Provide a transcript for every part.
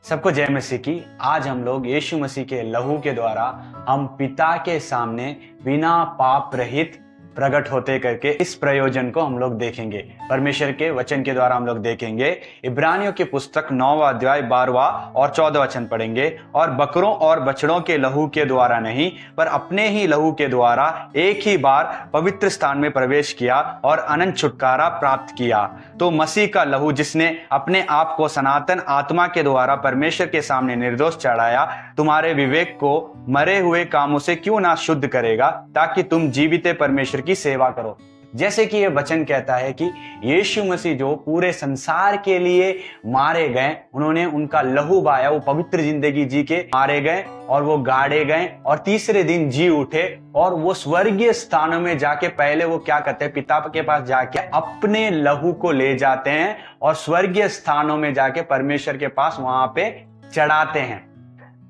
सबको जय मसीह की। आज हम लोग यीशु मसीह के लहू के द्वारा हम पिता के सामने बिना पाप रहित प्रकट होते करके इस प्रयोजन को हम लोग देखेंगे। परमेश्वर के वचन के द्वारा हम लोग देखेंगे। इब्रानियों की पुस्तक 9वां अध्याय 12वां और 14 वचन पढ़ेंगे। और बकरों और बछड़ों के लहू के द्वारा नहीं, पर अपने ही लहू के द्वारा एक ही बार पवित्र स्थान में प्रवेश किया और अनंत छुटकारा प्राप्त किया। तो मसीह का लहू, जिसने अपने आप को सनातन आत्मा के द्वारा परमेश्वर के सामने निर्दोष चढ़ाया, तुम्हारे विवेक को मरे हुए कामों से क्यों ना शुद्ध करेगा, ताकि तुम जीवित परमेश्वर की सेवा करो। जैसे कि यह वचन कहता है कि यीशु मसीह जो पूरे संसार के लिए मारे गए, उन्होंने उनका लहू बहाया, वो पवित्र जिंदगी जी के मारे गए और वो गाड़े गए और तीसरे दिन जी उठे और वो स्वर्गीय स्थानों में जाके पहले वो क्या करते हैं, पिता के पास जाके अपने लहू को ले जाते हैं और स्वर्गीय स्थानों में जाके परमेश्वर के पास वहां पे चढ़ाते हैं।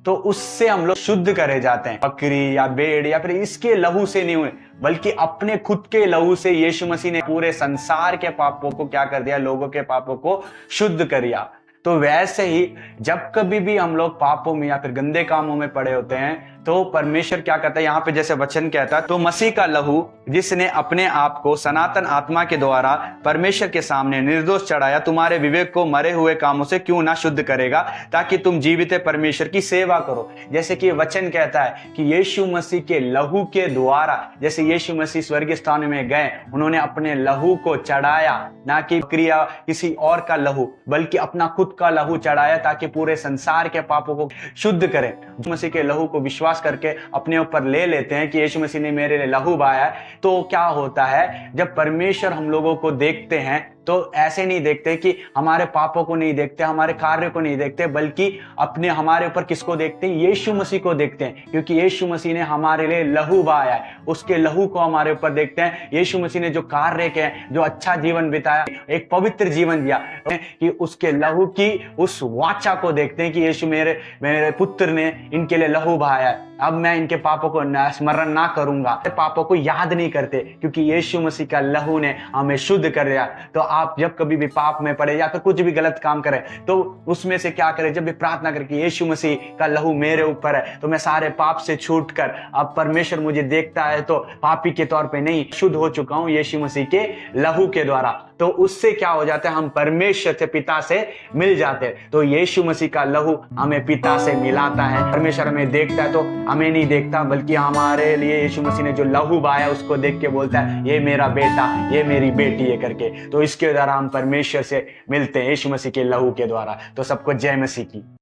तो उससे हम लोग शुद्ध करे जाते हैं। बकरी या भेड़ या फिर इसके लहू से नहीं हुए, बल्कि अपने खुद के लहू से यीशु मसीह ने पूरे संसार के पापों को क्या कर दिया, लोगों के पापों को शुद्ध कर दिया। तो वैसे ही जब कभी भी हम लोग पापों में या फिर गंदे कामों में पड़े होते हैं, तो परमेश्वर क्या कहता है, यहाँ पे जैसे वचन कहता है, तो मसीह का लहू, जिसने अपने आप को सनातन आत्मा के द्वारा परमेश्वर के सामने निर्दोष चढ़ाया, तुम्हारे विवेक को मरे हुए कामों से क्यों ना शुद्ध करेगा, ताकि तुम जीवित परमेश्वर की सेवा करो। जैसे कि वचन कहता है कि यीशु मसीह के लहू के द्वारा, जैसे यीशु मसीह स्वर्गीय स्थान में गए, उन्होंने अपने लहू को चढ़ाया, ना कि क्रिया किसी और का लहू, बल्कि अपना खुद का लहू चढ़ाया, ताकि पूरे संसार के पापों को शुद्ध करें। मसीह के लहू को विश्वास करके अपने ऊपर ले लेते हैं कि यीशु मसीह ने मेरे लिए लहू बहाया है, तो क्या होता है, जब परमेश्वर हम लोगों को देखते हैं तो ऐसे नहीं देखते कि हमारे पापों को नहीं देखते, हमारे कार्य को नहीं देखते, बल्कि अपने हमारे ऊपर किसको देखते हैं, यीशु मसीह को देखते हैं। क्योंकि यीशु मसीह ने हमारे लिए लहू बहाया है, उसके लहू को हमारे ऊपर देखते हैं। यीशु मसीह ने जो कार्य किए, जो अच्छा जीवन बिताया, एक पवित्र जीवन जिया, कि उसके लहू की उस वाचा को देखते हैं कि यीशु मेरे पुत्र ने इनके लिए लहू बहाया है, अब मैं इनके पापों को स्मरण ना करूंगा, पापों को याद नहीं करते, क्योंकि यीशु मसीह का लहू ने हमें शुद्ध कर दिया। तो आप जब कभी भी पाप में पड़े या फिर कुछ भी गलत काम करें, तो उसमें से क्या करें, जब भी प्रार्थना करें कि यीशु मसीह का लहू मेरे ऊपर है, तो मैं सारे पाप से छूट कर, अब परमेश्वर मुझे देखता है तो पापी के तौर पे नहीं, शुद्ध हो चुका हूं यीशु मसीह के लहू के द्वारा। तो उससे क्या हो जाता है, हम परमेश्वर से, पिता से मिल जाते हैं। तो यीशु मसीह का लहू हमें पिता से मिलाता है। परमेश्वर हमें देखता है तो हमें नहीं देखता, बल्कि हमारे लिए यीशु मसीह ने जो लहू बहाया उसको देख के बोलता है, ये मेरा बेटा, ये मेरी बेटी है करके। तो इसके द्वारा हम परमेश्वर से मिलते हैं, यीशु मसीह के लहू के द्वारा। तो सबको जय मसीह की।